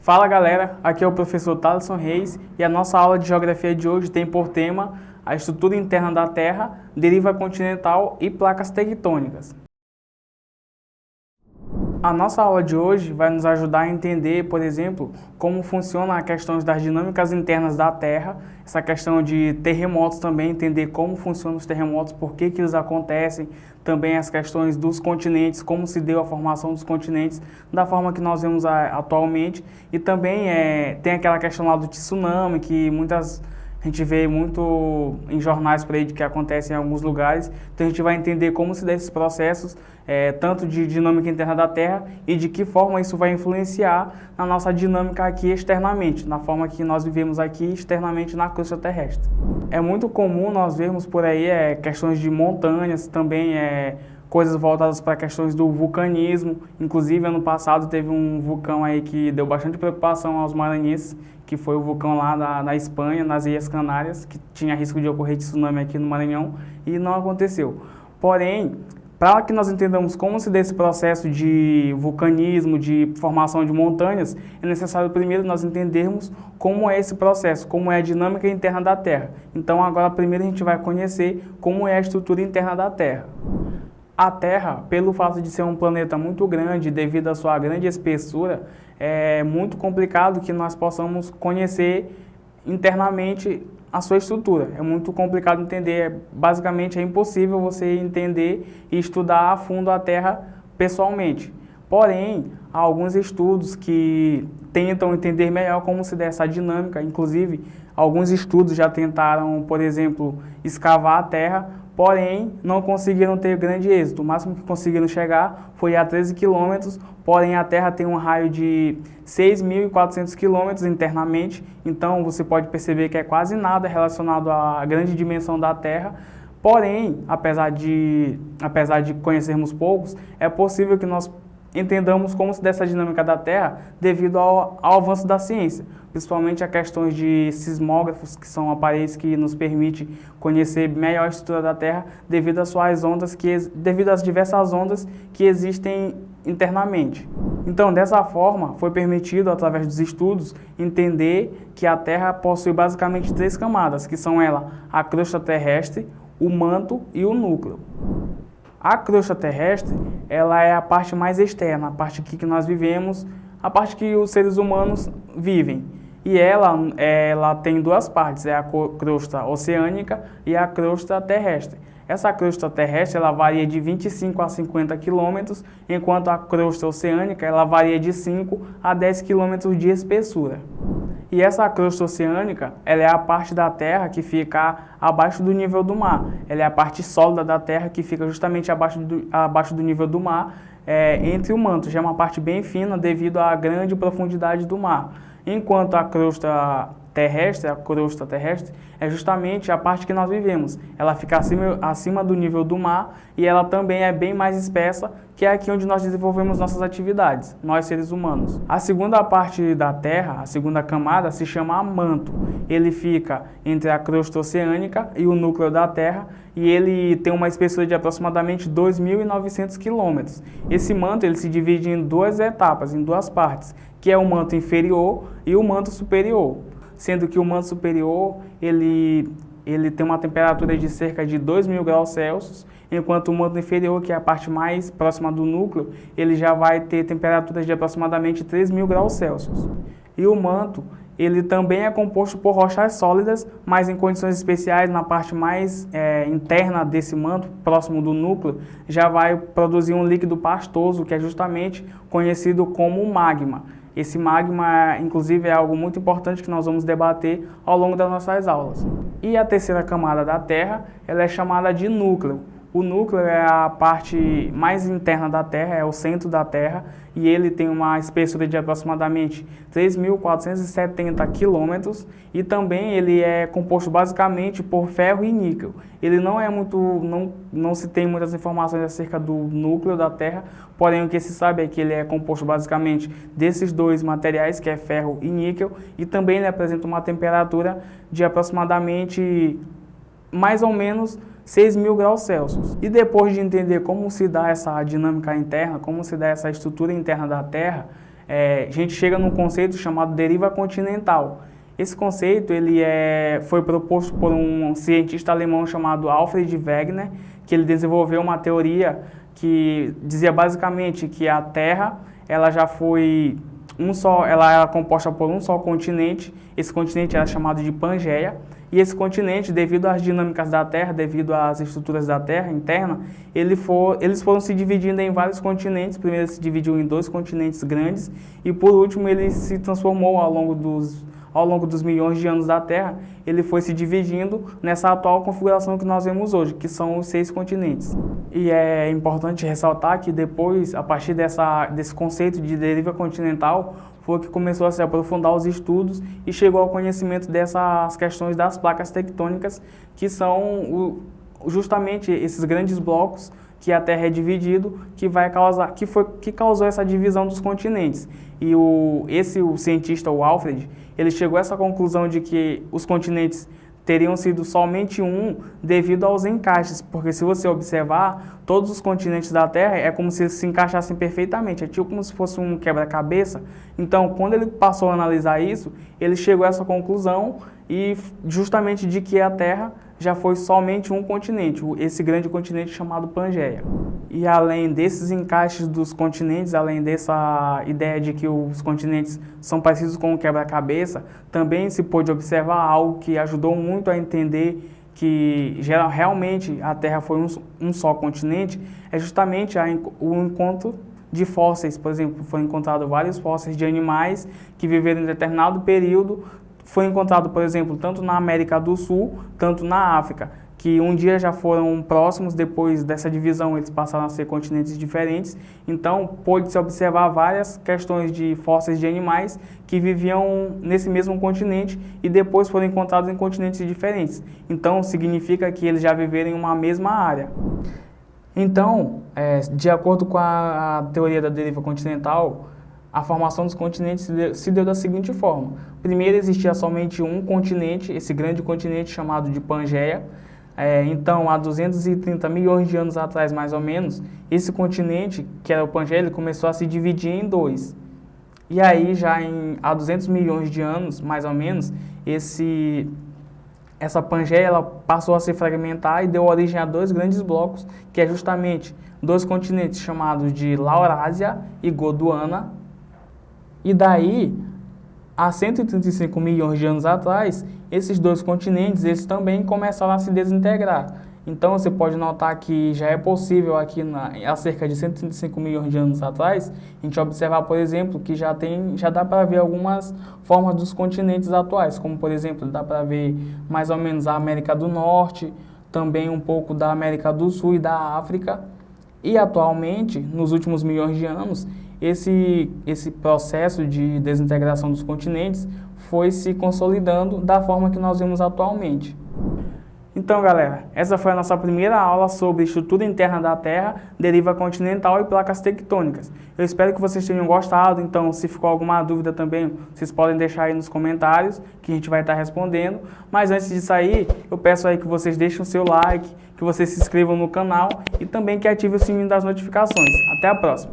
Fala galera, aqui é o professor Thaleson Reis e a nossa aula de geografia de hoje tem por tema a estrutura interna da Terra, deriva continental e placas tectônicas. A nossa aula de hoje vai nos ajudar a entender, por exemplo, como funcionam as questões das dinâmicas internas da Terra, essa questão de terremotos também, entender como funcionam os terremotos, por que eles acontecem, também as questões dos continentes, como se deu a formação dos continentes, da forma que nós vemos atualmente, e também tem aquela questão lá do tsunami, que a gente vê muito em jornais por aí de que acontece em alguns lugares, então a gente vai entender como se dá esses processos, tanto de dinâmica interna da Terra e de que forma isso vai influenciar na nossa dinâmica aqui externamente, na forma que nós vivemos aqui externamente na crosta terrestre. É muito comum nós vermos por aí questões de montanhas, também coisas voltadas para questões do vulcanismo. Inclusive, ano passado teve um vulcão aí que deu bastante preocupação aos maranhenses, que foi o vulcão lá na Espanha, nas Ilhas Canárias, que tinha risco de ocorrer tsunami aqui no Maranhão, e não aconteceu. Porém, para que nós entendamos como se dá esse processo de vulcanismo, de formação de montanhas, é necessário primeiro nós entendermos como é esse processo, como é a dinâmica interna da Terra. Então, agora primeiro a gente vai conhecer como é a estrutura interna da Terra. A Terra, pelo fato de ser um planeta muito grande, devido à sua grande espessura, é muito complicado que nós possamos conhecer internamente a sua estrutura. É muito complicado entender, basicamente é impossível você entender e estudar a fundo a Terra pessoalmente. Porém, há alguns estudos que tentam entender melhor como se dá essa dinâmica, inclusive alguns estudos já tentaram, por exemplo, escavar a Terra, porém não conseguiram ter grande êxito. O máximo que conseguiram chegar foi a 13 quilômetros, porém a Terra tem um raio de 6.400 quilômetros internamente, então você pode perceber que é quase nada relacionado à grande dimensão da Terra. Porém, apesar de conhecermos poucos, é possível que nós entendamos como se dá essa dinâmica da Terra devido ao avanço da ciência, principalmente a questões de sismógrafos, que são aparelhos que nos permitem conhecer melhor a estrutura da Terra devido às suas ondas, devido às diversas ondas que existem internamente. Então, dessa forma, foi permitido, através dos estudos, entender que a Terra possui basicamente três camadas, que são a crosta terrestre, o manto e o núcleo. A crosta terrestre, ela é a parte mais externa, a parte aqui que nós vivemos, a parte que os seres humanos vivem. E ela tem duas partes, é a crosta oceânica e a crosta terrestre. Essa crosta terrestre, ela varia de 25 a 50 quilômetros, enquanto a crosta oceânica, ela varia de 5 a 10 quilômetros de espessura. E essa crosta oceânica, ela é a parte da Terra que fica abaixo do nível do mar. Ela é a parte sólida da Terra que fica justamente abaixo do nível do mar, entre o manto. Já é uma parte bem fina devido à grande profundidade do mar. Enquanto a crosta terrestre é justamente a parte que nós vivemos. Ela fica acima do nível do mar e ela também é bem mais espessa, que é aqui onde nós desenvolvemos nossas atividades, nós seres humanos. A segunda parte da Terra, a segunda camada, se chama manto. Ele fica entre a crosta oceânica e o núcleo da Terra e ele tem uma espessura de aproximadamente 2.900 quilômetros. Esse manto ele se divide em duas etapas, em duas partes, que é o manto inferior e o manto superior. Sendo que o manto superior ele tem uma temperatura de cerca de 2.000 graus Celsius, enquanto o manto inferior, que é a parte mais próxima do núcleo, ele já vai ter temperaturas de aproximadamente 3.000 graus Celsius. E o manto, ele também é composto por rochas sólidas, mas em condições especiais, na parte mais interna desse manto, próximo do núcleo, já vai produzir um líquido pastoso, que é justamente conhecido como magma. Esse magma, inclusive, é algo muito importante que nós vamos debater ao longo das nossas aulas. E a terceira camada da Terra, ela é chamada de núcleo. O núcleo é a parte mais interna da Terra, é o centro da Terra, e ele tem uma espessura de aproximadamente 3.470 quilômetros, e também ele é composto basicamente por ferro e níquel. Ele não se tem muitas informações acerca do núcleo da Terra, porém o que se sabe é que ele é composto basicamente desses dois materiais, que é ferro e níquel, e também ele apresenta uma temperatura de aproximadamente mais ou menos 6.000 graus Celsius. E depois de entender como se dá essa dinâmica interna, como se dá essa estrutura interna da Terra, a gente chega num conceito chamado deriva continental. Esse conceito foi proposto por um cientista alemão chamado Alfred Wegener, que ele desenvolveu uma teoria que dizia basicamente que a Terra ela já foi ela era composta por um só continente. Esse continente era chamado de Pangeia, e esse continente, devido às dinâmicas da Terra, devido às estruturas da Terra interna, eles foram se dividindo em vários continentes. Primeiro ele se dividiu em 2 continentes grandes, e por último ele se transformou ao longo dos milhões de anos da Terra, ele foi se dividindo nessa atual configuração que nós vemos hoje, que são os 6 continentes. E é importante ressaltar que depois, a partir desse conceito de deriva continental, foi que começou a se aprofundar os estudos e chegou ao conhecimento dessas questões das placas tectônicas, que são justamente esses grandes blocos que a Terra é dividido, que causou essa divisão dos continentes. E o cientista, o Alfred, ele chegou a essa conclusão de que os continentes teriam sido somente um devido aos encaixes, porque se você observar, todos os continentes da Terra é como se eles se encaixassem perfeitamente, é tipo como se fosse um quebra-cabeça. Então, quando ele passou a analisar isso, ele chegou a essa conclusão e justamente de que a Terra já foi somente um continente, esse grande continente chamado Pangeia. E além desses encaixes dos continentes, além dessa ideia de que os continentes são parecidos com um quebra-cabeça, também se pôde observar algo que ajudou muito a entender que realmente a Terra foi um só continente, é justamente o encontro de fósseis. Por exemplo, foram encontrados vários fósseis de animais que viveram em determinado período. Foi encontrado, por exemplo, tanto na América do Sul, tanto na África, que um dia já foram próximos, depois dessa divisão eles passaram a ser continentes diferentes. Então, pôde-se observar várias questões de fósseis de animais que viviam nesse mesmo continente e depois foram encontrados em continentes diferentes. Então, significa que eles já viveram em uma mesma área. Então, de acordo com a teoria da deriva continental, a formação dos continentes se deu da seguinte forma. Primeiro existia somente um continente, esse grande continente chamado de Pangeia. Então, há 230 milhões de anos atrás, mais ou menos, esse continente, que era o Pangeia, ele começou a se dividir em 2. E aí, há 200 milhões de anos, mais ou menos, essa Pangeia ela passou a se fragmentar e deu origem a 2 grandes blocos, que é justamente 2 continentes chamados de Laurásia e Gondwana. E daí, há 135 milhões de anos atrás, esses 2 continentes eles também começaram a se desintegrar. Então, você pode notar que já é possível aqui, há cerca de 135 milhões de anos atrás, a gente observar, por exemplo, que já dá para ver algumas formas dos continentes atuais, como, por exemplo, dá para ver mais ou menos a América do Norte, também um pouco da América do Sul e da África. E, atualmente, nos últimos milhões de anos, esse processo de desintegração dos continentes foi se consolidando da forma que nós vemos atualmente. Então, galera, essa foi a nossa primeira aula sobre estrutura interna da Terra, deriva continental e placas tectônicas. Eu espero que vocês tenham gostado. Então, se ficou alguma dúvida também, vocês podem deixar aí nos comentários, que a gente vai estar respondendo. Mas antes de sair, eu peço aí que vocês deixem o seu like, que vocês se inscrevam no canal e também que ativem o sininho das notificações. Até a próxima!